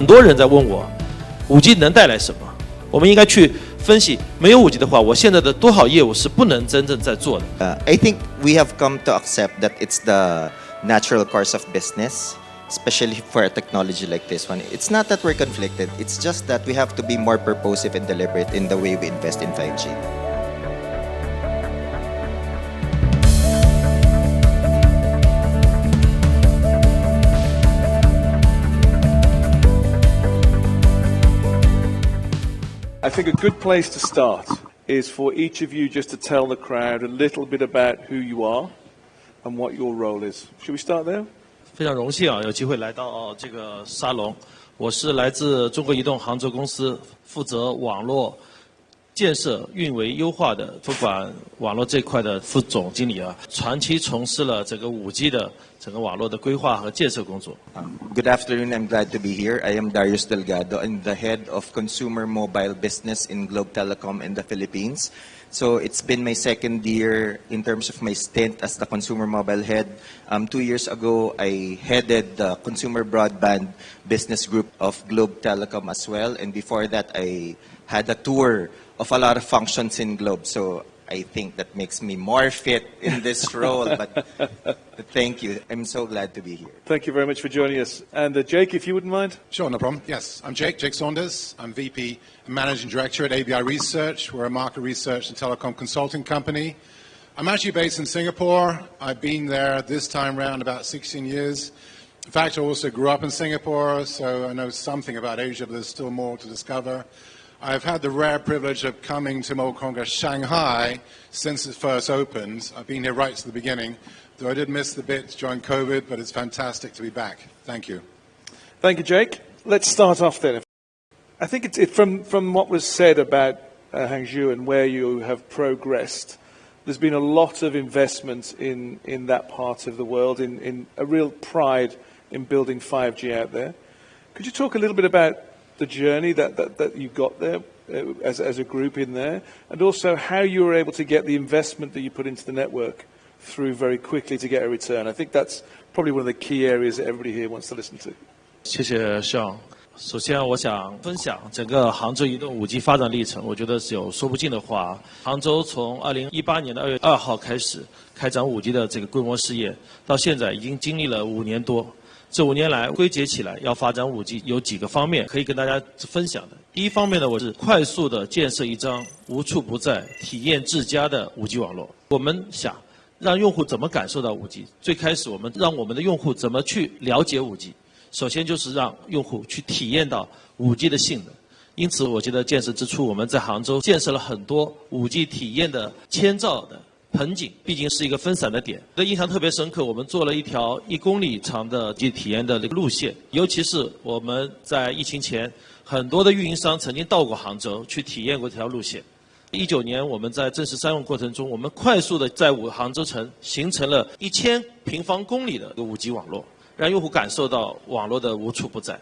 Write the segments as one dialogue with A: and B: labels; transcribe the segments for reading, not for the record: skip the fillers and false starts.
A: 很多人在问我，5G 能带来什么？我们应该去分析，没有5G 的话，我现在的多少业务是不能真正在做的。
B: I think we have come to accept that it's the natural course of business, especially for a technology like this one. It's not that we're conflicted, it's just that we have to be more purposive and deliberate in the way we invest in 5G.
C: I think a good place to start is for each of you just to tell the crowd a little bit about who you are and what your role is. Should we start there?
A: 非常荣幸啊，有机会来到这个沙龙。我是来自中国移动杭州公司，负责网络建设、运维、优化的，主管网络这块的副总经理啊，长期从事了整个5G 的整个网络的规划和建设工作。
B: Good afternoon, I'm glad to be here. I am Darius Delgado. I'm the head of consumer mobile business in Globe Telecom in the Philippines. So it's been my second year in terms of my stint as the consumer mobile head. 2 years ago, I headed the consumer broadband business group of Globe Telecom as well. And before that, I had a tour of a lot of functions in Globe. So I think that makes me more fit in this role. But thank you. I'm so glad to be here.
C: Thank you very much for joining us. And Jake, if you wouldn't mind.
D: Sure, no problem. Yes, I'm Jake Saunders. I'm VP and Managing Director at ABI Research. We're a market research and telecom consulting company. I'm actually based in Singapore. I've been there this time around about 16 years. In fact, I also grew up in Singapore, so I know something about Asia, but there's still more to discover. I've had the rare privilege of coming to Mobile Congress Shanghai since it first opened. I've been here right to the beginning, though I did miss the bit during COVID, but it's fantastic to be back. Thank you.
C: Thank you, Jake. Let's start off then. I think from what was said about Hangzhou and where you have progressed, there's been a lot of investment in that part of the world, in a real pride in building 5G out there. Could you talk a little bit about the journey that you got there as a group in there, and also how you were able to get the investment that you put into the network through very quickly to get a return? I think that's probably one of the key areas that everybody here wants to listen to.
A: 谢谢 Sean。首先，我想分享整个杭州移动5G 发展历程。我觉得是有说不尽的话。杭州从2018年的2月2号开始开展5G 的这个规模试验，到现在已经经历了5年多。这5年来归结起来，要发展5G有几个方面可以跟大家分享的。第一方面呢，我是快速的建设一张无处不在、体验至佳的5G 网络。我们想让用户怎么感受到5G？最开始我们让我们的用户怎么去了解5G？首先就是让用户去体验到5G 的性能。因此，我记得建设之初，我们在杭州建设了很多5G 体验的千兆的盆景，毕竟是一个分散的点。我的印象特别深刻，我们做了一条1公里长的体验的路线，尤其是我们在疫情前，很多的运营商曾经到过杭州去体验过这条路线。19年我们在正式商用过程中，我们快速的在杭州城形成了1000平方公里的5G 网络，让用户感受到网络的无处不在。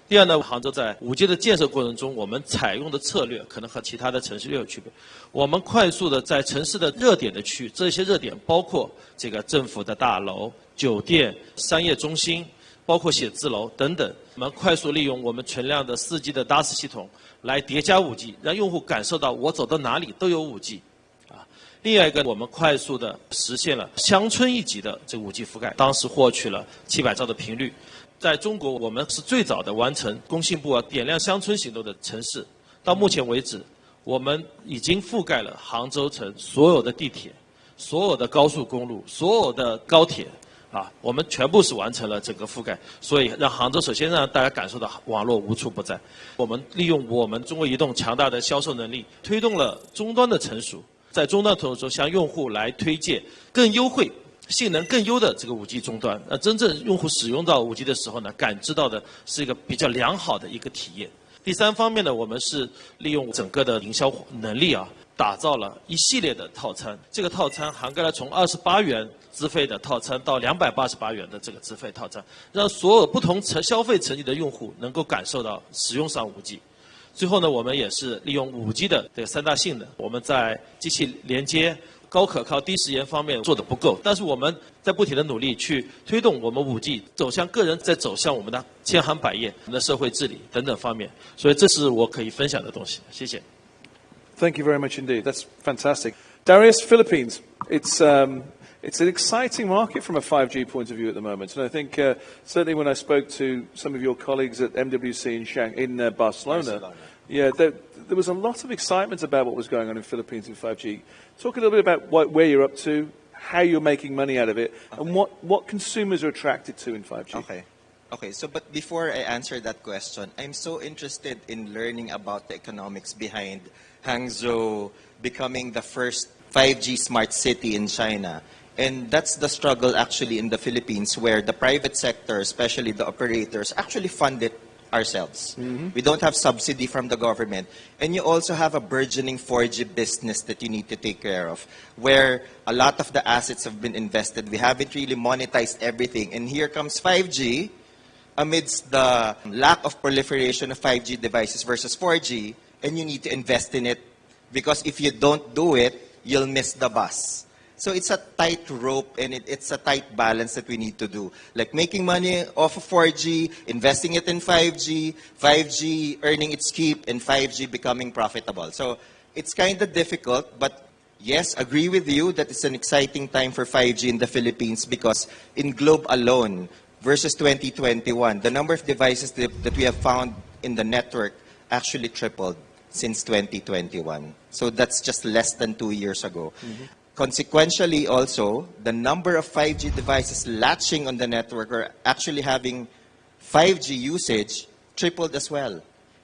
A: 第二呢，杭州在5G 的建设过程中，我们采用的策略可能和其他的城市略有区别。我们快速的在城市的热点的区域，这些热点包括这个政府的大楼、酒店、商业中心，包括写字楼等等。我们快速利用我们全量的4G 的 DAS 系统来叠加5G，让用户感受到我走到哪里都有5G。另外一个，我们快速的实现了乡村一级的这个5G 覆盖，当时获取了700兆的频率。在中国，我们是最早的完成工信部点亮乡村行动的城市。到目前为止，我们已经覆盖了杭州城所有的地铁、所有的高速公路、所有的高铁，我们全部是完成了整个覆盖。所以，让杭州首先让大家感受到网络无处不在。我们利用我们中国移动强大的销售能力，推动了终端的成熟。在终端投入中，向用户来推荐更优惠、性能更优的这个5G 终端。真正用户使用到5G 的时候呢，感知到的是一个比较良好的一个体验。第三方面呢，我们是利用整个的营销能力打造了一系列的套餐。这个套餐涵盖了从28元资费的套餐到288元的这个资费套餐，让所有不同消费层级的用户能够感受到使用上5G。最后呢，我们也是利用5G 的这3大性能，我们在机器连接、高可靠、低时延方面做得不够，但是我们在不停的努力去推动我们5G 走向个人，再走向我们的千行百业、我们的社会治理等等方面，所以这是我可以分享的东西。谢谢。
C: Thank you very much indeed. That's fantastic. Darius, Philippines. It's an exciting market from a 5G point of view at the moment. And I think certainly when I spoke to some of your colleagues at MWC in Barcelona, yeah, there was a lot of excitement about what was going on in Philippines in 5G. Talk a little bit about where you're up to, how you're making money out of it, and what consumers are attracted to in 5G.
B: Okay, so but before I answer that question, I'm so interested in learning about the economics behind Hangzhou becoming the first 5G smart city in China. And that's the struggle actually in the Philippines, where the private sector, especially the operators, actually fund it ourselves. We don't have subsidy from the government. And you also have a burgeoning 4G business that you need to take care of, where a lot of the assets have been invested. We haven't really monetized everything. And here comes 5G, amidst the lack of proliferation of 5G devices versus 4G, and you need to invest in it, because if you don't do it, you'll miss the bus. So it's a tight rope, and it's a tight balance that we need to do. Like making money off of 4G, investing it in 5G, 5G earning its keep, and 5G becoming profitable. So it's kind of difficult, but yes, agree with you that it's an exciting time for 5G in the Philippines, because in Globe alone, versus 2021, the number of devices that we have found in the network actually tripled since 2021. So that's just less than 2 years ago. Consequentially, also, the number of 5G devices latching on the network or actually having 5G usage tripled as well.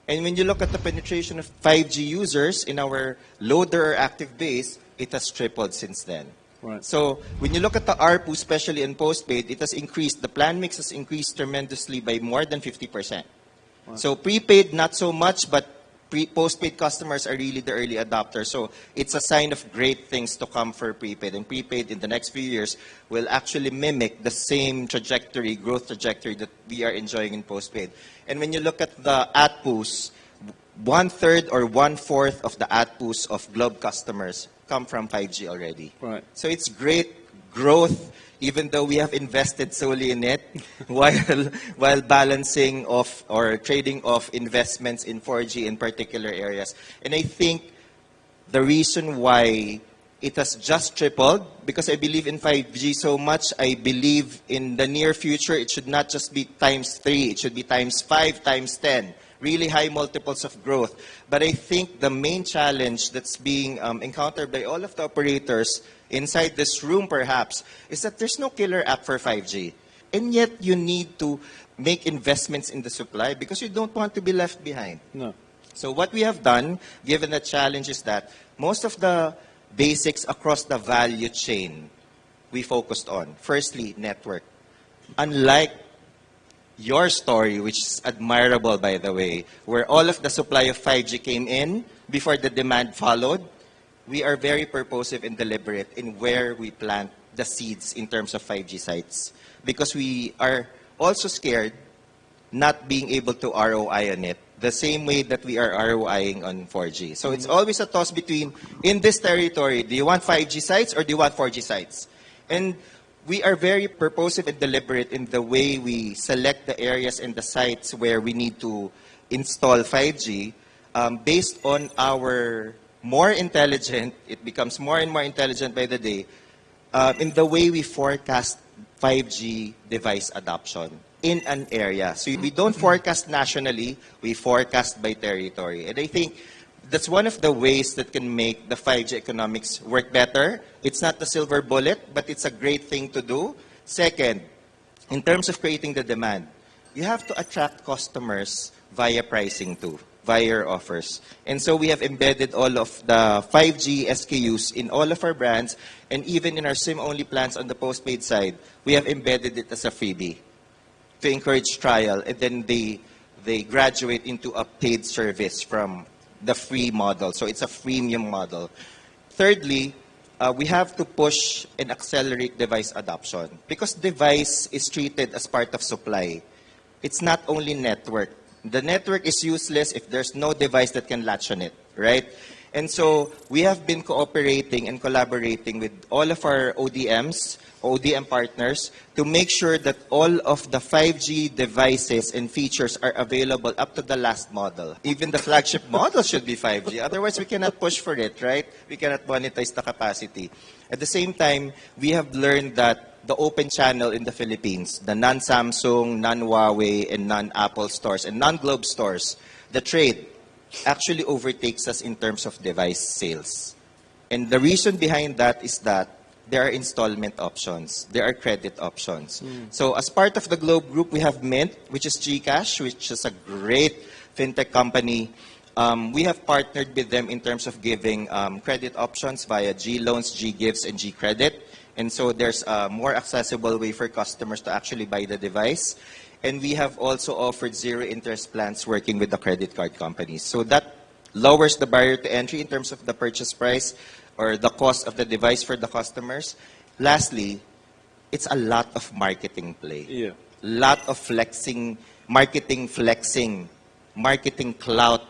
B: And when you look at the penetration of 5G users in our loader or active base, it has tripled since then.
C: Right.
B: So when you look at the ARPU, especially in postpaid, it has increased. The plan mix has increased tremendously by more than 50%. Wow. So prepaid, not so much, but postpaid customers are really the early adopters. So it's a sign of great things to come for prepaid. And prepaid in the next few years will actually mimic the same trajectory, growth trajectory that we are enjoying in postpaid. And when you look at the ATPUs, 1/3 or 1/4 of the ATPUs of Globe customers come from 5G already.
C: Right.
B: So it's great growth, even though we have invested solely in it, while balancing off or trading off investments in 4G in particular areas. And I think the reason why it has just tripled, because I believe in 5G so much, I believe in the near future it should not just be ×3, it should be ×5, ×10. Really high multiples of growth. But I think the main challenge that's being encountered by all of the operators inside this room perhaps is that there's no killer app for 5G. And yet you need to make investments in the supply because you don't want to be left behind.
C: No.
B: So what we have done, given the challenge, is that most of the basics across the value chain we focused on. Firstly, network. Unlike your story, which is admirable, by the way, where all of the supply of 5G came in before the demand followed, we are very purposive and deliberate in where we plant the seeds in terms of 5G sites. Because we are also scared not being able to ROI on it the same way that we are ROIing on 4G. So it's always a toss between, in this territory, do you want 5G sites or do you want 4G sites? And we are very purposive and deliberate in the way we select the areas and the sites where we need to install 5G based on our more intelligent, it becomes more and more intelligent by the day, in the way we forecast 5G device adoption in an area. So we don't forecast nationally, we forecast by territory. And I think that's one of the ways that can make the 5G economics work better. It's not the silver bullet, but it's a great thing to do. Second, in terms of creating the demand, you have to attract customers via pricing too, via your offers. And so we have embedded all of the 5G SKUs in all of our brands, and even in our SIM-only plans on the postpaid side, we have embedded it as a freebie to encourage trial, and then they graduate into a paid service from the free model. So it's a freemium model. Thirdly, we have to push and accelerate device adoption because device is treated as part of supply. It's not only network. The network is useless if there's no device that can latch on it, right? And so we have been cooperating and collaborating with all of our ODMs, ODM partners, to make sure that all of the 5G devices and features are available up to the last model. Even the flagship model should be 5G. Otherwise, we cannot push for it, right? We cannot monetize the capacity. At the same time, we have learned that the open channel in the Philippines, the non-Samsung, non-Huawei, and non-Apple stores, and non-Globe stores, the trade actually overtakes us in terms of device sales. And the reason behind that is that there are installment options. There are credit options. So as part of the Globe Group, we have Mint, which is GCash, which is a great fintech company. We have partnered with them in terms of giving credit options via G-Loans, G-Gives, and G-Credit. And so there's a more accessible way for customers to actually buy the device. And we have also offered zero interest plans working with the credit card companies. So that lowers the barrier to entry in terms of the purchase price or the cost of the device for the customers. Lastly, it's a lot of marketing play.
C: Yeah.
B: Lot of flexing, marketing clout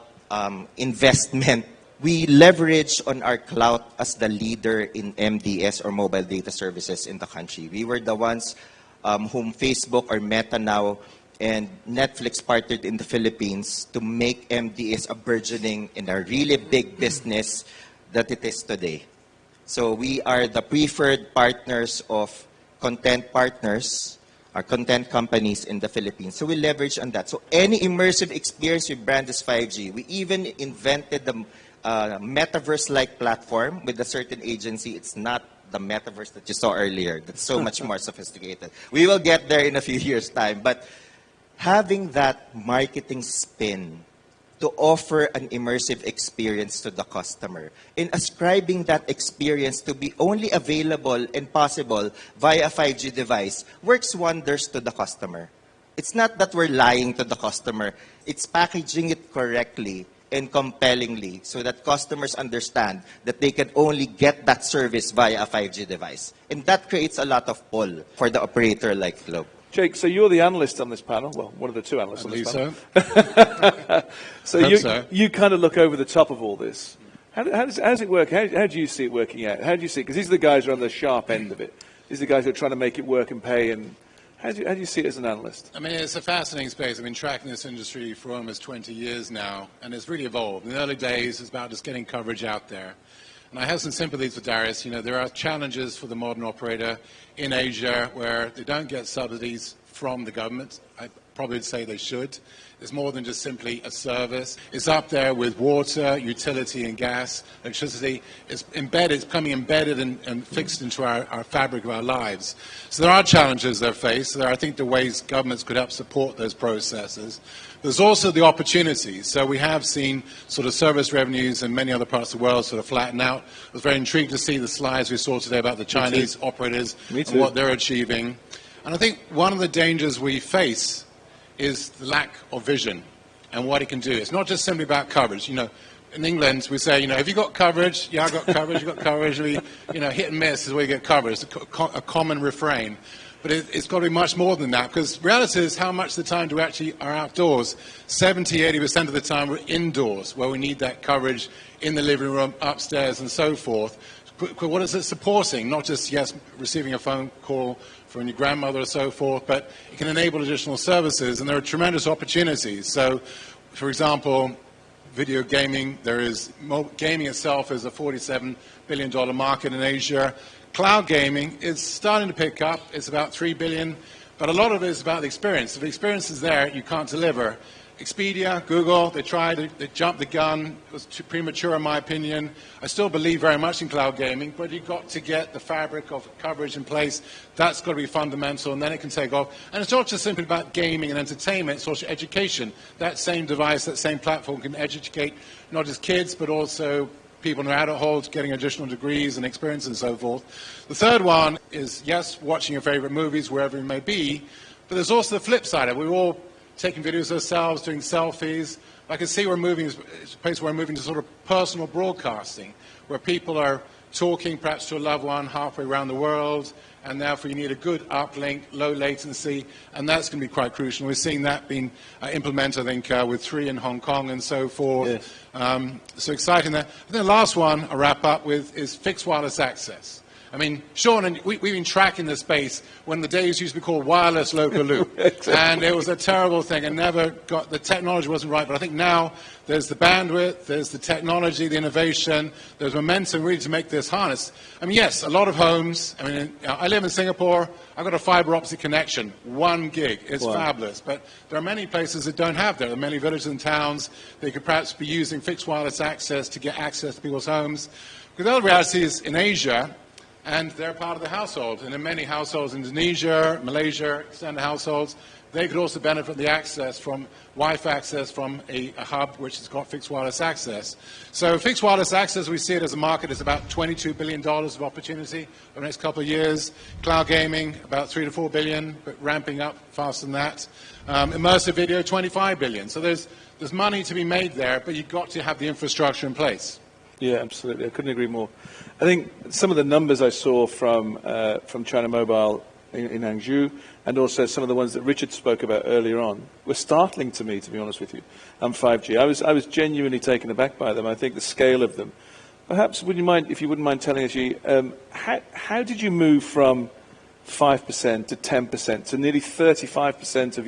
B: investment. We leverage on our clout as the leader in MDS or mobile data services in the country. We were the ones whom Facebook or Meta now and Netflix partnered in the Philippines to make MDS a burgeoning and a really big business that it is today. So we are the preferred partners of content partners, our content companies in the Philippines. So we leverage on that. So any immersive experience we brand as 5G. We even invented the metaverse-like platform with a certain agency. It's not the metaverse that you saw earlier. That's so much more sophisticated. We will get there in a few years' time. But having that marketing spin to offer an immersive experience to the customer and ascribing that experience to be only available and possible via a 5G device works wonders to the customer. It's not that we're lying to the customer. It's packaging it correctly and compellingly so that customers understand that they can only get that service via a 5G device. And that creates a lot of pull for the operator like Globe.
C: Jake, so you're the analyst on this panel. Well, one of the two analysts on this panel. So you kind of look over the top of all this. How does it work? How do you see it working out? How do you see it? Because these are the guys who are on the sharp end of it. These are the guys who are trying to make it work and pay. And how do you see it as an analyst?
D: I mean, it's a fascinating space. I've been tracking this industry for almost 20 years now, and it's really evolved. In the early days, it's about just getting coverage out there. And I have some sympathies with Darius. You know, there are challenges for the modern operator in Asia where they don't get subsidies from the government. I probably would say they should. It's more than just simply a service. It's up there with water, utility, and gas, electricity. It's becoming embedded and fixed into our fabric of our lives. So there are challenges they're faced. There are, I think, the ways governments could help support those processes. There's also the opportunities. So we have seen sort of service revenues in many other parts of the world sort of flatten out. I was very intrigued to see the slides we saw today about the Chinese operators and what they're achieving. And I think one of the dangers we face is the lack of vision and what it can do. It's not just simply about coverage. You know, in England, we say, you know, have you got coverage? Yeah, I've got coverage. You've got coverage. We, you know, hit and miss is where you get coverage. It's a common refrain. But it's got to be much more than that, because reality is how much of the time do we actually are outdoors? 70, 80% of the time we're indoors, where we need that coverage in the living room, upstairs, and so forth. What is it supporting? Not just, yes, receiving a phone call from your grandmother or so forth, but it can enable additional services, and there are tremendous opportunities. So, for example, video gaming, gaming itself is a $47 billion market in Asia. Cloud gaming is starting to pick up. It's about $3 billion, but a lot of it is about the experience. If the experience is there, you can't deliver. Expedia, Google, they jumped the gun. It was too premature in my opinion. I still believe very much in cloud gaming, but you've got to get the fabric of coverage in place. That's got to be fundamental, and then it can take off. And it's not just simply about gaming and entertainment, it's also education. That same device, that same platform can educate not just kids, but also people in their adulthood getting additional degrees and experience and so forth. The third one is, yes, watching your favorite movies wherever it may be, but there's also the flip side of it. We're all taking videos of ourselves, doing selfies. I can see it's a place where we're moving to sort of personal broadcasting, where people are talking perhaps to a loved one halfway around the world, and therefore you need a good uplink, low latency, and that's going to be quite crucial. We're seeing that being implemented, I think, with 3 in Hong Kong and so forth. Yes. So exciting there. And then the last one I'll wrap up with is fixed wireless access. I mean, Sean, and we've been tracking this space when the days used to be called wireless local loop. Exactly. And it was a terrible thing and the technology wasn't right. But I think now there's the bandwidth, there's the technology, the innovation, there's momentum really to make this harness. I mean, yes, a lot of homes. I mean, I live in Singapore. I've got a fiber optic connection, 1 gig. It's fabulous. But there are many places that don't have that. There are many villages and towns. They could perhaps be using fixed wireless access to get access to people's homes. Because the other reality is in Asia, and they're part of the household. And in many households, Indonesia, Malaysia, extended households, they could also benefit from the access from Wi-Fi access from a hub which has got fixed wireless access. So fixed wireless access, we see it as a market, is about $22 billion of opportunity over the next couple of years. Cloud gaming, about $3 to $4 billion, but ramping up faster than that. Immersive video, $25 billion. So there's money to be made there, but you've got to have the infrastructure in place.
C: Yeah, absolutely. I couldn't agree more. I think some of the numbers I saw from China Mobile in Hangzhou, and also some of the ones that Richard spoke about earlier on, were startling to me, to be honest with you. 5G. I was genuinely taken aback by them. I think the scale of them. Perhaps, if you wouldn't mind telling us, how did you move from 5% to 10% to nearly 35% of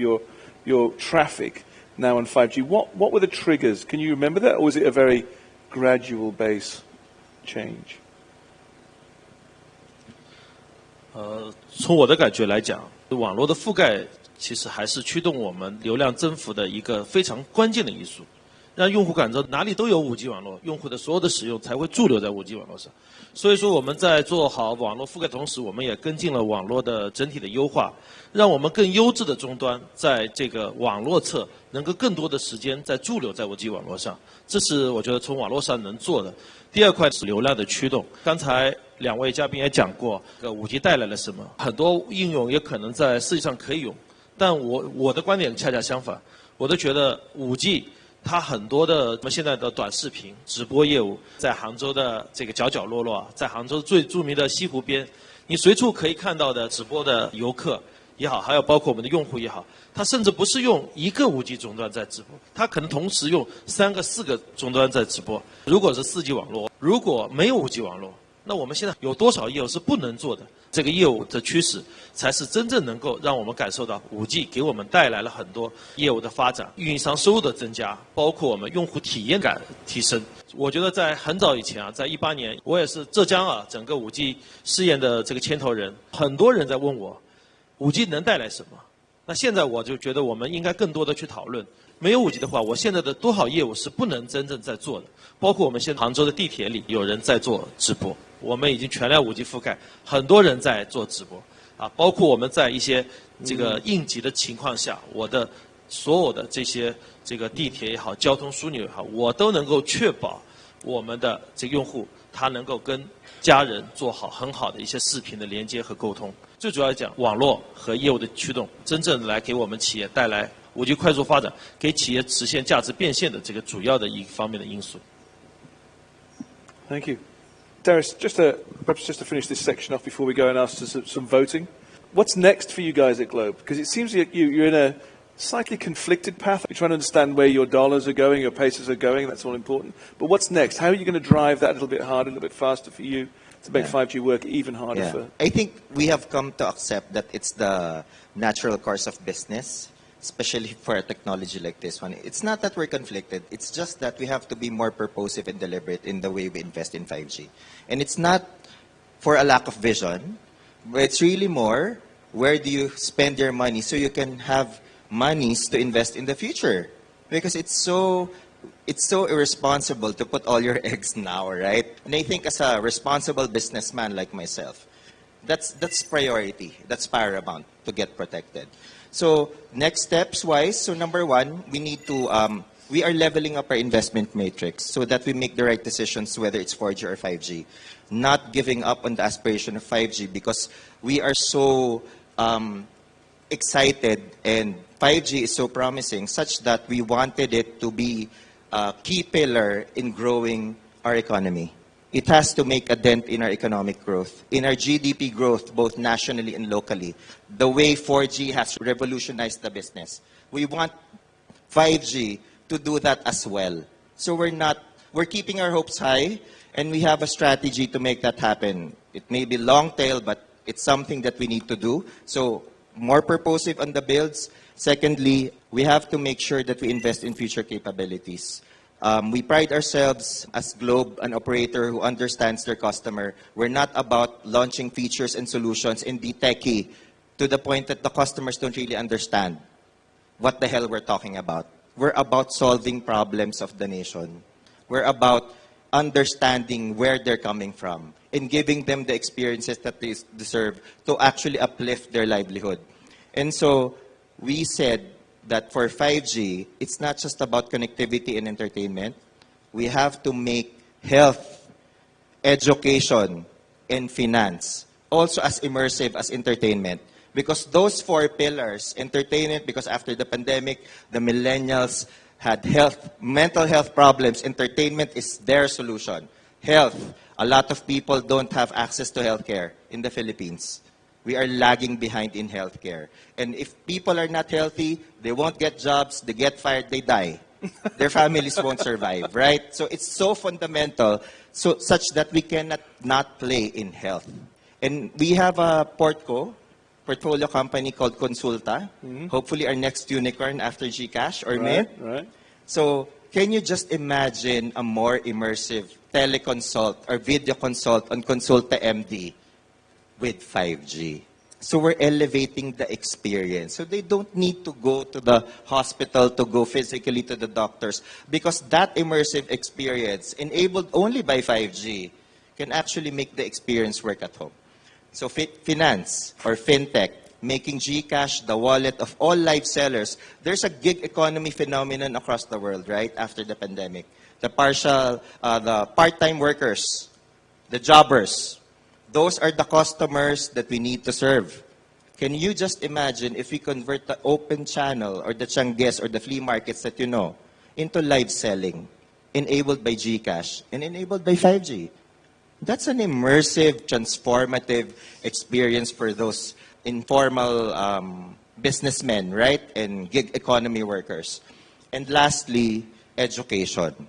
C: your traffic now on 5G? What were the triggers? Can you remember that, or was it a very gradual base change?
A: 从我的感觉来讲，网络的覆盖其实还是驱动我们流量增幅的一个非常关键的因素，让用户感到哪里都有 5G 网络，用户的所有的使用才会驻留在 5G 网络上。所以说我们在做好网络覆盖的同时，我们也跟进了网络的整体的优化，让我们更优质的终端在这个网络侧能够更多的时间在驻留在 5G 网络上，这是我觉得从网络上能做的。第二块是流量的驱动，刚才2位嘉宾也讲过，5G 带来了什么，很多应用也可能在世界上可以用，但我的观点恰恰相反，我都觉得5G 它很多的我们现在的短视频直播业务，在杭州的这个角角落落，在杭州最著名的西湖边，你随处可以看到的直播的游客也好，还有包括我们的用户也好，他甚至不是用一个5G 终端在直播，他可能同时用3个、4个终端在直播。如果是4G 网络，如果没有5G 网络，那我们现在有多少业务是不能做的？这个业务的趋势才是真正能够让我们感受到 5G 给我们带来了很多业务的发展、运营商收入的增加，包括我们用户体验感提升。我觉得在很早以前啊，在18年，我也是浙江整个5G 试验的这个牵头人，很多人在问我，5G 能带来什么？那现在我就觉得我们应该更多的去讨论，没有5G 的话，我现在的多少业务是不能真正在做的，包括我们现在杭州的地铁里有人在做直播，我们已经全量5G 覆盖，很多人在做直播，包括我们在一些这个应急的情况下，我的所有的这个地铁也好，交通枢纽也好，我都能够确保我们的这个用户他能够跟家人做好很好的一些视频的连接和沟通。最主要讲网络和业务的驱动，真正来给我们企业带来5G 快速发展，给企业实现价值变现的这个主要的一方面的因素。
C: Thank you. Darius, perhaps just to finish this section off before we go and ask some voting. What's next for you guys at Globe? Because it seems like you're in a slightly conflicted path. You're trying to understand where your dollars are going, your pesos are going, that's all important. But what's next? How are you going to drive that a little bit harder, a little bit faster for you to make 5G work even harder for...
B: I think we have come to accept that it's the natural course of business, especially for a technology like this one. It's not that we're conflicted. It's just that we have to be more purposive and deliberate in the way we invest in 5G. And it's not for a lack of vision, but it's really more, where do you spend your money so you can have monies to invest in the future? Because it's so irresponsible to put all your eggs now, right? And I think as a responsible businessman like myself, that's priority. That's paramount to get protected. So next steps wise, so number one, we need to, we are leveling up our investment matrix so that we make the right decisions whether it's 4G or 5G. Not giving up on the aspiration of 5G because we are so excited and 5G is so promising such that we wanted it to be a key pillar in growing our economy. It has to make a dent in our economic growth, in our GDP growth, both nationally and locally. The way 4G has revolutionized the business. We want 5G to do that as well. So we're keeping our hopes high, and we have a strategy to make that happen. It may be long tail, but it's something that we need to do. So more purposive on the builds. Secondly, we have to make sure that we invest in future capabilities. We pride ourselves as Globe, an operator who understands their customer. We're not about launching features and solutions and be techie to the point that the customers don't really understand what the hell we're talking about. We're about solving problems of the nation. We're about understanding where they're coming from and giving them the experiences that they deserve to actually uplift their livelihood. And so we said that for 5G, it's not just about connectivity and entertainment. We have to make health, education, and finance also as immersive as entertainment. Because those four pillars, entertainment, because after the pandemic, the millennials had mental health problems. Entertainment is their solution. Health, a lot of people don't have access to healthcare in the Philippines. We are lagging behind in healthcare. And if people are not healthy, they won't get jobs, they get fired, they die. Their families won't survive, right? So it's so fundamental, such that we cannot not play in health. And we have a portfolio company called Consulta. Hopefully our next unicorn after GCash or Mint.
C: Right.
B: So can you just imagine a more immersive teleconsult or video consult on Consulta MD with 5G? So we're elevating the experience. So they don't need to go to the hospital to go physically to the doctors, because that immersive experience, enabled only by 5G, can actually make the experience work at home. So finance or fintech, making GCash the wallet of all live sellers. There's a gig economy phenomenon across the world, right, after the pandemic. The part-time workers, the jobbers, those are the customers that we need to serve. Can you just imagine if we convert the open channel or the Changes or the flea markets that you know into live selling, enabled by GCash and enabled by 5G? That's an immersive, transformative experience for those informal businessmen, right? And gig economy workers. And lastly, education.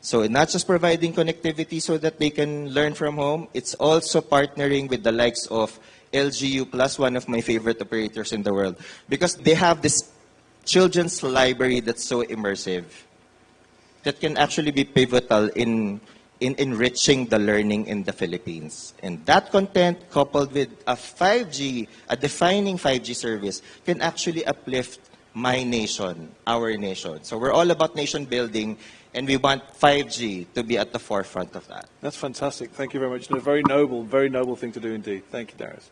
B: So not just providing connectivity so that they can learn from home, it's also partnering with the likes of LGU Plus, one of my favorite operators in the world, because they have this children's library that's so immersive that can actually be pivotal in enriching the learning in the Philippines. And that content, coupled with a defining 5G service, can actually uplift my nation, our nation. So we're all about nation building, and we want 5G to be at the forefront of that.
C: That's fantastic. Thank you very much. A very noble thing to do indeed. Thank you, Darius.